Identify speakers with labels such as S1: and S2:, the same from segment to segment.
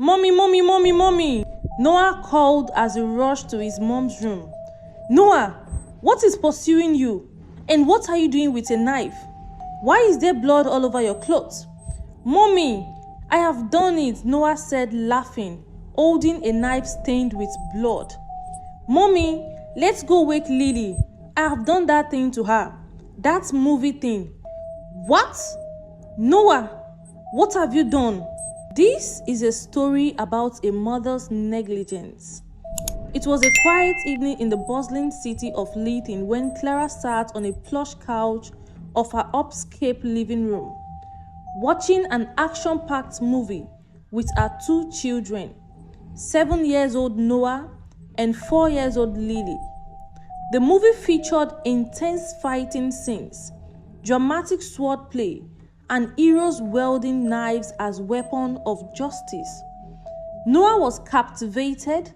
S1: Mommy, mommy, mommy, mommy! Noah called as he rushed to his mom's room. Noah, what is pursuing you? And what are you doing with a knife? Why is there blood all over your clothes? Mommy, I have done it, Noah said, laughing, holding a knife stained with blood. Mommy, let's go wake Lily. I have done that thing to her. That movie thing. What? Noah, what have you done? This is a story about a mother's negligence. It was a quiet evening in the bustling city of Leithin when Clara sat on a plush couch of her upscape living room, watching an action-packed movie with her two children, 7-year-old Noah and 4-year-old Lily. The movie featured intense fighting scenes, dramatic swordplay, and heroes wielding knives as weapons of justice. Noah was captivated,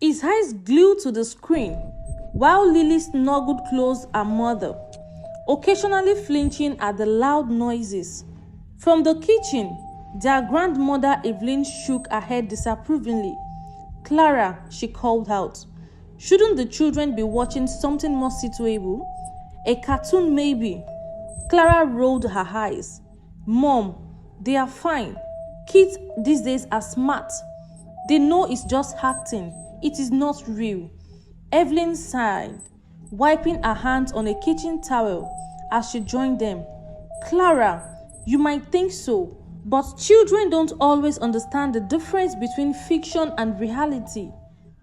S1: his eyes glued to the screen, while Lily snuggled close to her mother, occasionally flinching at the loud noises. From the kitchen, their grandmother Evelyn shook her head disapprovingly. Clara, she called out, shouldn't the children be watching something more suitable? A cartoon maybe. Clara rolled her eyes. Mom, they are fine. Kids these days are smart. They know it's just acting. It is not real. Evelyn sighed, wiping her hands on a kitchen towel as she joined them. Clara, you might think so, but children don't always understand the difference between fiction and reality.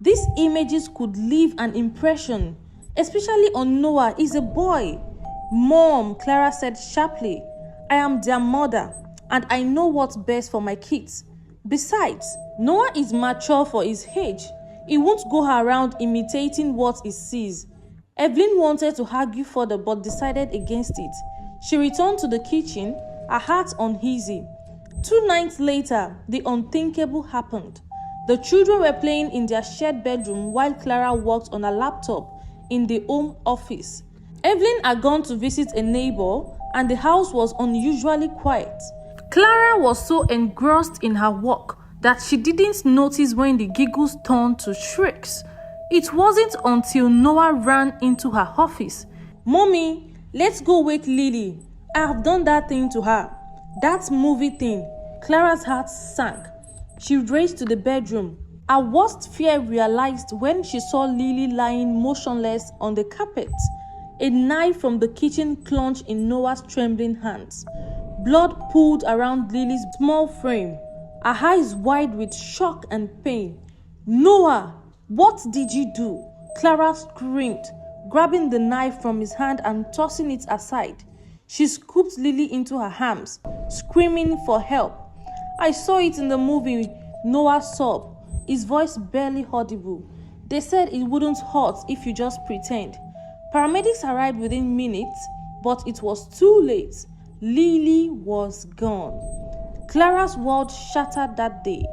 S1: These images could leave an impression, especially on Noah. He's a boy. Mom, Clara said sharply, I am their mother, and I know what's best for my kids. Besides, Noah is mature for his age. He won't go around imitating what he sees. Evelyn wanted to argue further but decided against it. She returned to the kitchen, her heart uneasy. 2 nights later, the unthinkable happened. The children were playing in their shared bedroom while Clara worked on a laptop in the home office. Evelyn had gone to visit a neighbor, and the house was unusually quiet. Clara was so engrossed in her work that she didn't notice when the giggles turned to shrieks. It wasn't until Noah ran into her office. Mommy, let's go wake Lily. I have done that thing to her. That movie thing. Clara's heart sank. She raced to the bedroom. Her worst fear realized when she saw Lily lying motionless on the carpet, a knife from the kitchen clenched in Noah's trembling hands. Blood pooled around Lily's small frame, her eyes wide with shock and pain. Noah, what did you do? Clara screamed, grabbing the knife from his hand and tossing it aside. She scooped Lily into her arms, screaming for help. I saw it in the movie, Noah sobbed, his voice barely audible. They said it wouldn't hurt if you just pretend. Paramedics arrived within minutes, but it was too late. Lily was gone. Clara's world shattered that day.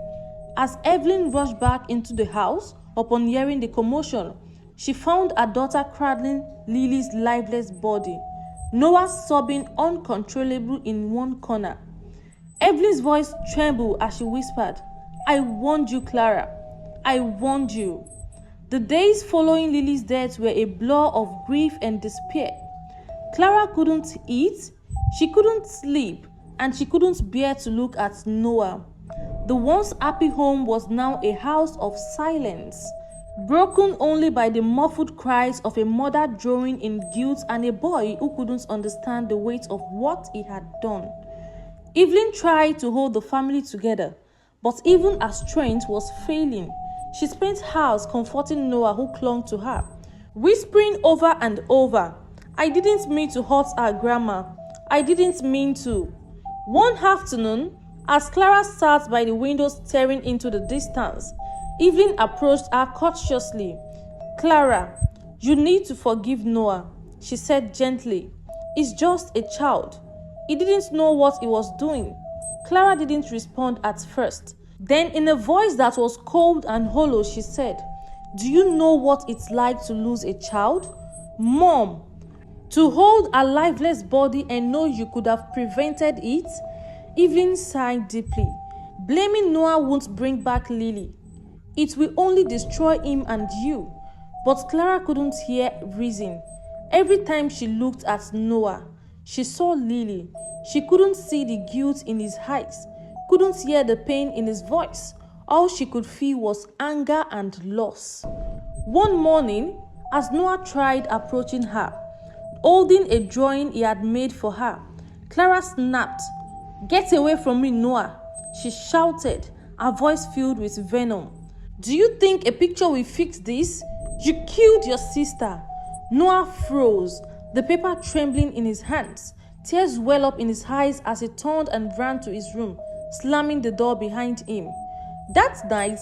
S1: As Evelyn rushed back into the house upon hearing the commotion, she found her daughter cradling Lily's lifeless body, Noah sobbing uncontrollably in one corner. Evelyn's voice trembled as she whispered, I warned you, Clara. I warned you. The days following Lily's death were a blur of grief and despair. Clara couldn't eat, she couldn't sleep, and she couldn't bear to look at Noah. The once happy home was now a house of silence, broken only by the muffled cries of a mother drowning in guilt and a boy who couldn't understand the weight of what he had done. Evelyn tried to hold the family together, but even her strength was failing. She spent hours comforting Noah, who clung to her, whispering over and over, I didn't mean to hurt our grandma. I didn't mean to. One afternoon, as Clara sat by the window staring into the distance, Evelyn approached her cautiously. Clara, you need to forgive Noah, she said gently. He's just a child. He didn't know what he was doing. Clara didn't respond at first. Then, in a voice that was cold and hollow, she said, do you know what it's like to lose a child? Mom, to hold a lifeless body and know you could have prevented it? Evelyn sighed deeply. Blaming Noah won't bring back Lily. It will only destroy him and you. But Clara couldn't hear reason. Every time she looked at Noah, she saw Lily. She couldn't see the guilt in his eyes, couldn't hear the pain in his voice. All she could feel was anger and loss. One morning, as Noah tried approaching her, holding a drawing he had made for her, Clara snapped. "Get away from me, Noah," she shouted, her voice filled with venom. "Do you think a picture will fix this? You killed your sister." Noah froze, the paper trembling in his hands. Tears well up in his eyes as he turned and ran to his room, slamming the door behind him. That night,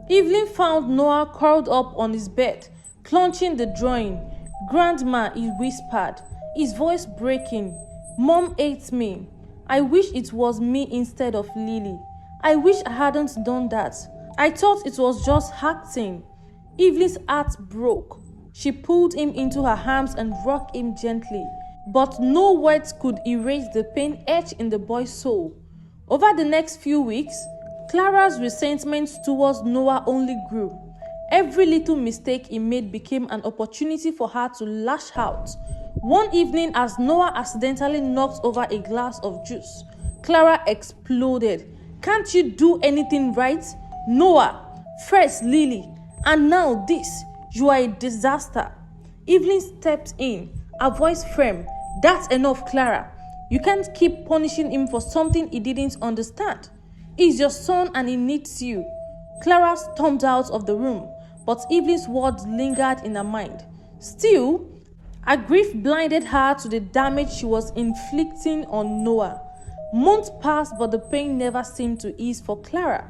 S1: Evelyn found Noah curled up on his bed, clutching the drawing. "Grandma," he whispered, his voice breaking. "Mom hates me. I wish it was me instead of Lily. I wish I hadn't done that. I thought it was just acting." Evelyn's heart broke. She pulled him into her arms and rocked him gently. But no words could erase the pain etched in the boy's soul. Over the next few weeks, Clara's resentment towards Noah only grew. Every little mistake he made became an opportunity for her to lash out. One evening, as Noah accidentally knocked over a glass of juice, Clara exploded. "Can't you do anything right? Noah, first Lily, and now this. You are a disaster." Evelyn stepped in, her voice firm. "That's enough, Clara. You can't keep punishing him for something he didn't understand. He's your son and he needs you." Clara stormed out of the room, but Evelyn's words lingered in her mind. Still, her grief blinded her to the damage she was inflicting on Noah. Months passed, but the pain never seemed to ease for Clara.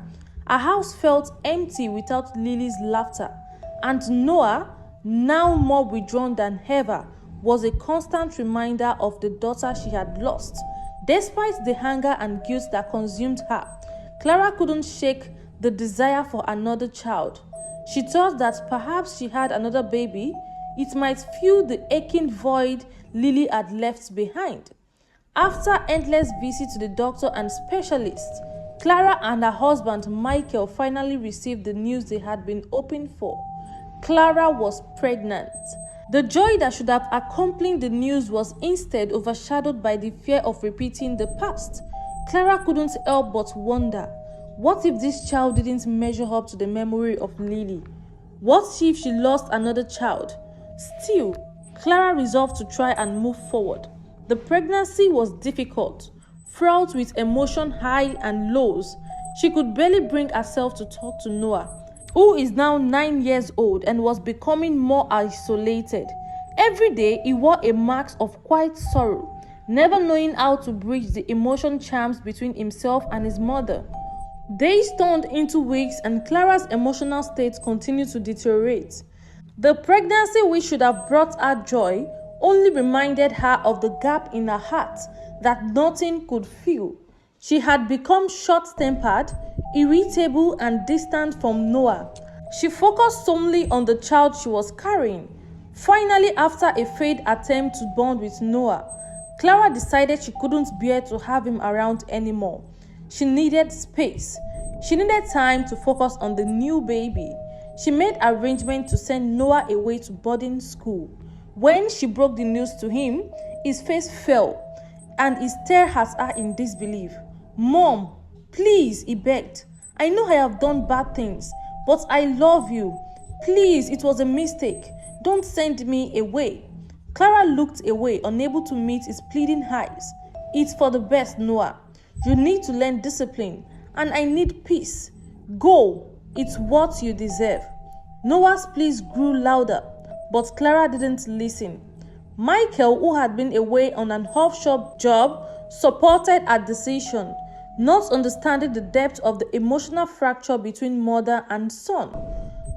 S1: Her house felt empty without Lily's laughter, and Noah, now more withdrawn than ever, was a constant reminder of the daughter she had lost. Despite the anger and guilt that consumed her, Clara couldn't shake the desire for another child. She thought that perhaps she had another baby, it might fill the aching void Lily had left behind. After endless visits to the doctor and specialists, Clara and her husband Michael finally received the news they had been hoping for. Clara was pregnant. The joy that should have accompanied the news was instead overshadowed by the fear of repeating the past. Clara couldn't help but wonder, what if this child didn't measure up to the memory of Lily? What if she lost another child? Still, Clara resolved to try and move forward. The pregnancy was difficult, fraught with emotion high and lows. She could barely bring herself to talk to Noah, who is now 9 years old and was becoming more isolated. Every day he wore a mask of quiet sorrow, never knowing how to bridge the emotion charms between himself and his mother. Days turned into weeks and Clara's emotional state continued to deteriorate. The pregnancy, which should have brought her joy, only reminded her of the gap in her heart that nothing could fill. She had become short-tempered, irritable, and distant from Noah. She focused solely on the child she was carrying. Finally, after a failed attempt to bond with Noah, Clara decided she couldn't bear to have him around anymore. She needed space. She needed time to focus on the new baby. She made arrangements to send Noah away to boarding school. When she broke the news to him, his face fell, and he stared at her in disbelief. "Mom, please," he begged. "I know I have done bad things, but I love you. Please, it was a mistake. Don't send me away." Clara looked away, unable to meet his pleading eyes. "It's for the best, Noah. You need to learn discipline, and I need peace. Go. It's what you deserve." Noah's pleas grew louder, but Clara didn't listen. Michael, who had been away on an offshore job, supported her decision, not understanding the depth of the emotional fracture between mother and son.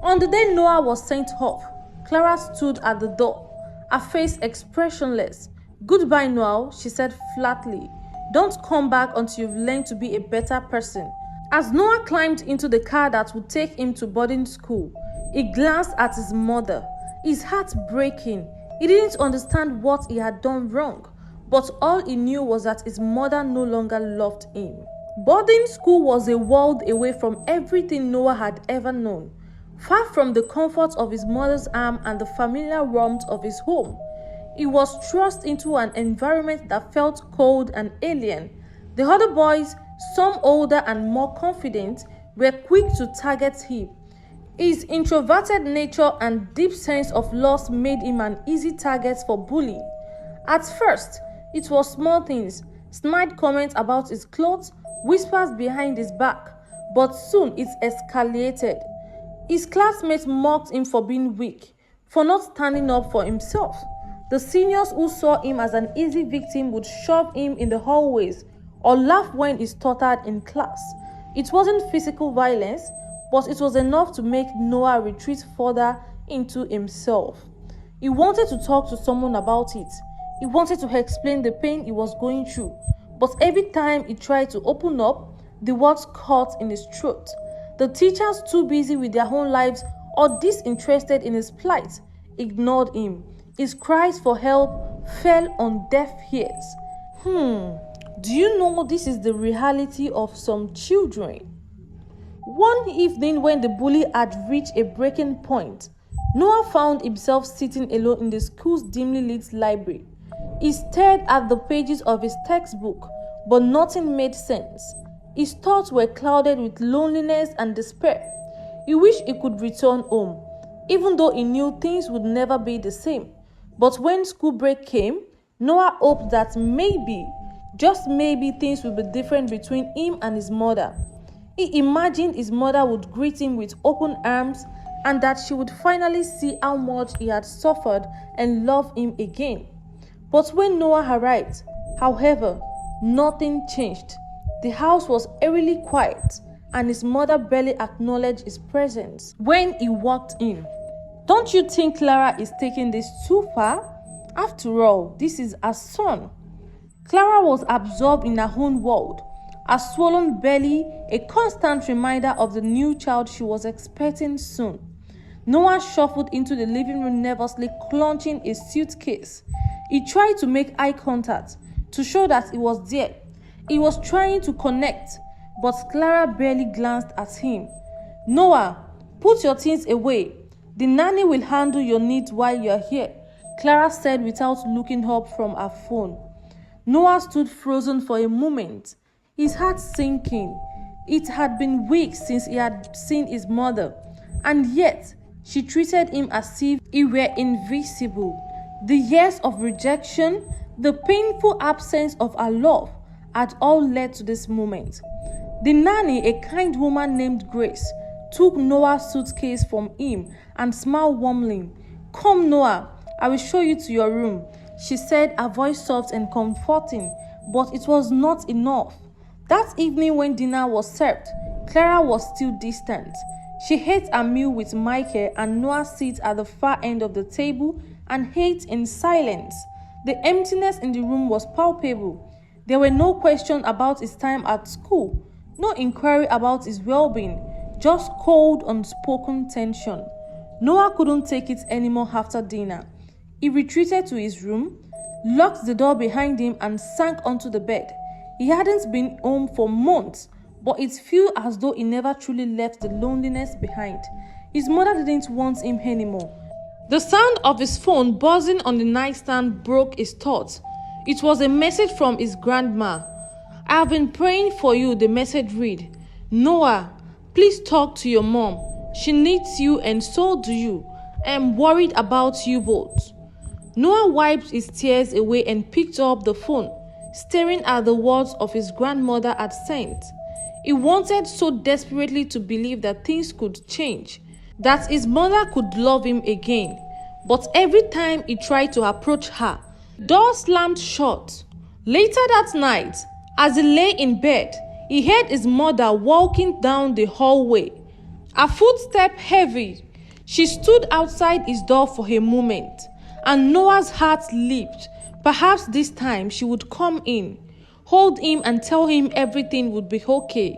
S1: On the day Noah was sent off, Clara stood at the door, her face expressionless. "Goodbye, Noah," she said flatly. "Don't come back until you've learned to be a better person." As Noah climbed into the car that would take him to boarding school, he glanced at his mother, his heart breaking. He didn't understand what he had done wrong, but all he knew was that his mother no longer loved him. Boarding school was a world away from everything Noah had ever known, far from the comfort of his mother's arm and the familiar warmth of his home. He was thrust into an environment that felt cold and alien. The other boys, some older and more confident, were quick to target him. His introverted nature and deep sense of loss made him an easy target for bullying. At first, it was small things, snide comments about his clothes, whispers behind his back, but soon it escalated. His classmates mocked him for being weak, for not standing up for himself. The seniors who saw him as an easy victim would shove him in the hallways or laugh when he stuttered in class. It wasn't physical violence, but it was enough to make Noah retreat further into himself. He wanted to talk to someone about it. He wanted to explain the pain he was going through, but every time he tried to open up, the words caught in his throat. The teachers, too busy with their own lives or disinterested in his plight, ignored him. His cries for help fell on deaf ears. Do you know this is the reality of some children? One evening when the bully had reached a breaking point, Noah found himself sitting alone in the school's dimly lit library. He stared at the pages of his textbook, but nothing made sense. His thoughts were clouded with loneliness and despair. He wished he could return home, even though he knew things would never be the same. But when school break came, Noah hoped that maybe, just maybe, things would be different between him and his mother. He imagined his mother would greet him with open arms and that she would finally see how much he had suffered and love him again. But when Noah arrived, however, nothing changed. The house was eerily quiet, and his mother barely acknowledged his presence when he walked in. Don't you think Clara is taking this too far? After all, this is her son. Clara was absorbed in her own world, her swollen belly a constant reminder of the new child she was expecting soon. Noah shuffled into the living room nervously clutching a suitcase. He tried to make eye contact to show that he was there. He was trying to connect, but Clara barely glanced at him. Noah, put your things away. The nanny will handle your needs while you are here, Clara said without looking up from her phone. Noah stood frozen for a moment, his heart sinking. It had been weeks since he had seen his mother, and yet she treated him as if he were invisible. The years of rejection, the painful absence of her love, had all led to this moment. The nanny, a kind woman named Grace, took Noah's suitcase from him and smiled warmly. Come, Noah, I will show you to your room, she said, her voice soft and comforting, but it was not enough. That evening when dinner was served, Clara was still distant. She ate a meal with Michael and Noah sat at the far end of the table and ate in silence. The emptiness in the room was palpable. There were no questions about his time at school, no inquiry about his well-being, just cold, unspoken tension. Noah couldn't take it anymore after dinner. He retreated to his room, locked the door behind him, and sank onto the bed. He hadn't been home for months, but it felt as though he never truly left the loneliness behind. His mother didn't want him anymore. The sound of his phone buzzing on the nightstand broke his thoughts. It was a message from his grandma. I have been praying for you, the message read. Noah, please talk to your mom. She needs you and so do you. I am worried about you both. Noah wiped his tears away and picked up the phone, staring at the words of his grandmother had sent. He wanted so desperately to believe that things could change, that his mother could love him again. But every time he tried to approach her, door slammed shut. Later that night, as he lay in bed, he heard his mother walking down the hallway. Her footstep heavy. She stood outside his door for a moment, and Noah's heart leaped. Perhaps this time she would come in, hold him and tell him everything would be okay.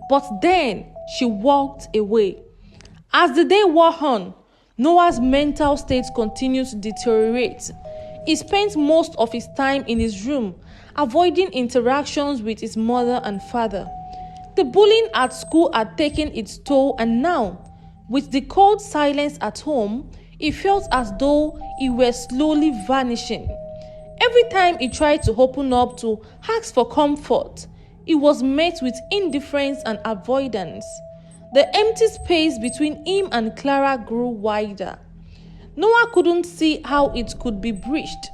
S1: But then she walked away. As the day wore on, Noah's mental state continued to deteriorate. He spent most of his time in his room, avoiding interactions with his mother and father. The bullying at school had taken its toll, and now, with the cold silence at home, it felt as though it were slowly vanishing. Every time he tried to open up to ask for comfort, it was met with indifference and avoidance. The empty space between him and Clara grew wider. Noah couldn't see how it could be breached.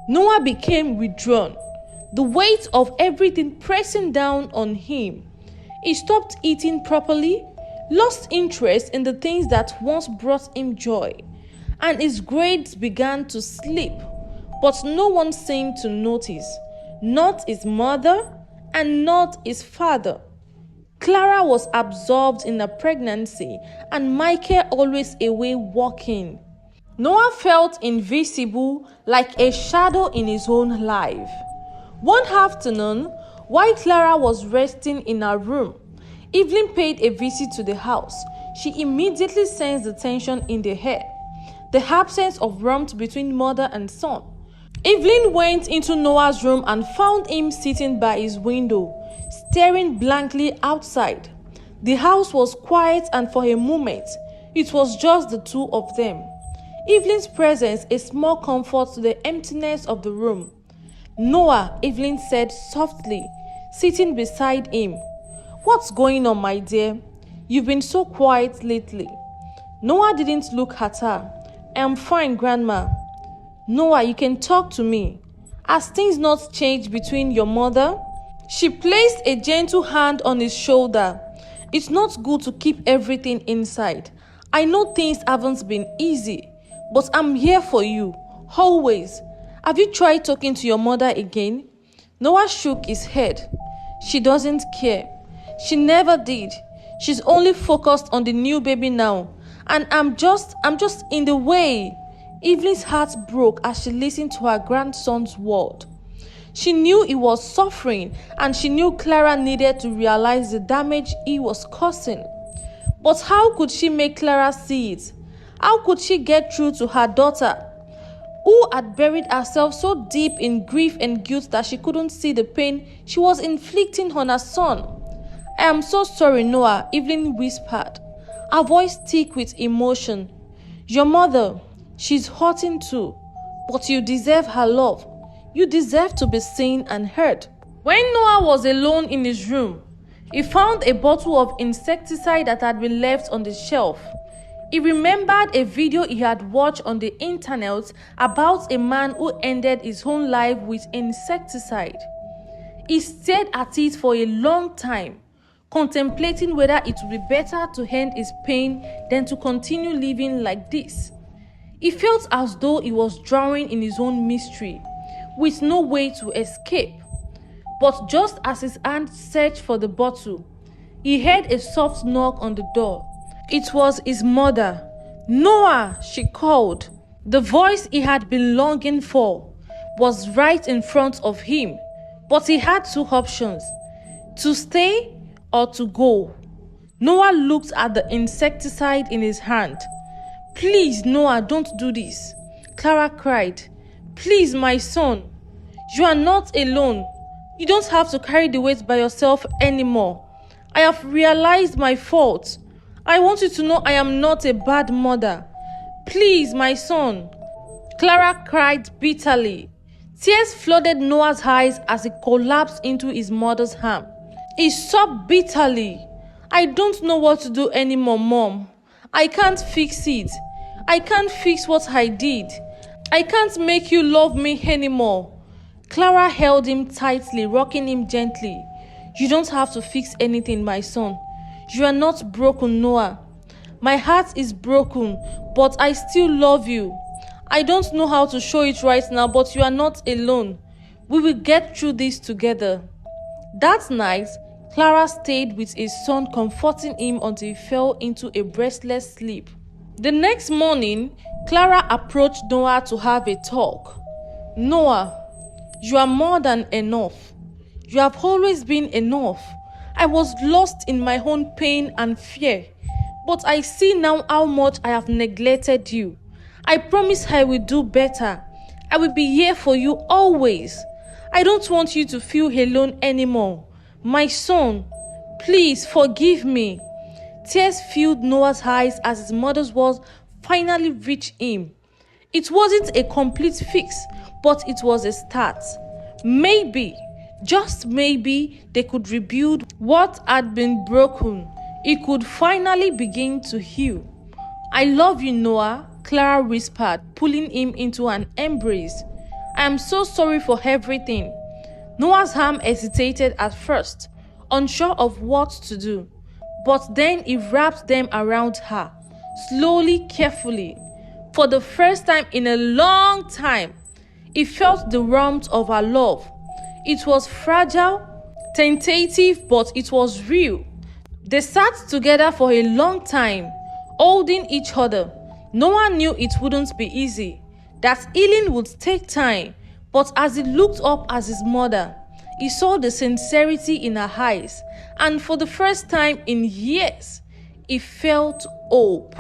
S1: Noah became withdrawn, the weight of everything pressing down on him. He stopped eating properly, lost interest in the things that once brought him joy, and his grades began to slip. But no one seemed to notice, not his mother and not his father. Clara was absorbed in a pregnancy, and Michael always away working. Noah felt invisible, like a shadow in his own life. One afternoon, while Clara was resting in her room, Evelyn paid a visit to the house. She immediately sensed the tension in the air, the absence of warmth between mother and son. Evelyn went into Noah's room and found him sitting by his window, staring blankly outside. The house was quiet, and for a moment, it was just the two of them. Evelyn's presence a small comfort to the emptiness of the room. "Noah," Evelyn said softly, sitting beside him. "What's going on, my dear? You've been so quiet lately." Noah didn't look at her. "I'm fine, Grandma." "Noah, you can talk to me. Has things not changed between your mother?" She placed a gentle hand on his shoulder. "It's not good to keep everything inside. I know things haven't been easy, but I'm here for you, always. Have you tried talking to your mother again?" Noah shook his head. "She doesn't care. She never did. She's only focused on the new baby now, and I'm just in the way." Evelyn's heart broke as she listened to her grandson's word. She knew he was suffering, and she knew Clara needed to realize the damage he was causing. But how could she make Clara see it? How could she get through to her daughter, who had buried herself so deep in grief and guilt that she couldn't see the pain she was inflicting on her son? "I am so sorry, Noah," Evelyn whispered, her voice thick with emotion. "Your mother, she's hurting too, but you deserve her love. You deserve to be seen and heard." When Noah was alone in his room, he found a bottle of insecticide that had been left on the shelf. He remembered a video he had watched on the internet about a man who ended his own life with insecticide. He stared at it for a long time, contemplating whether it would be better to end his pain than to continue living like this. He felt as though he was drowning in his own mystery, with no way to escape. But just as his hand searched for the bottle, he heard a soft knock on the door. It was his mother. "Noah," she called. The voice he had been longing for was right in front of him, but he had two options: to stay or to go. Noah looked at the insecticide in his hand. "Please, Noah, don't do this," Clara cried. "Please, my son. You are not alone. You don't have to carry the weight by yourself anymore. I have realized my fault. I want you to know I am not a bad mother. Please, my son." Clara cried bitterly. Tears flooded Noah's eyes as he collapsed into his mother's arm. He sobbed bitterly. "I don't know what to do anymore, Mom. I can't fix it. I can't fix what I did. I can't make you love me anymore." Clara held him tightly, rocking him gently. "You don't have to fix anything, my son. You are not broken, Noah. My heart is broken, but I still love you. I don't know how to show it right now, but you are not alone. We will get through this together." That night, Clara stayed with his son, comforting him until he fell into a restless sleep. The next morning, Clara approached Noah to have a talk. "Noah, you are more than enough. You have always been enough. I was lost in my own pain and fear, but I see now how much I have neglected you. I promise I will do better. I will be here for you always. I don't want you to feel alone anymore. My son, Please forgive me." Tears filled Noah's eyes as his mother's words finally reached him. It wasn't a complete fix, but it was a start. Maybe, just maybe, they could rebuild what had been broken. It could finally begin to heal. "I love you, Noah," Clara whispered, pulling him into an embrace. "I am so sorry for everything." Noah's arm hesitated at first, unsure of what to do, but then he wrapped them around her, slowly, carefully. For the first time in a long time, he felt the warmth of her love. It was fragile, tentative, but it was real. They sat together for a long time, holding each other. Noah knew it wouldn't be easy, that healing would take time, but as he looked up at his mother, he saw the sincerity in her eyes, and for the first time in years, he felt hope.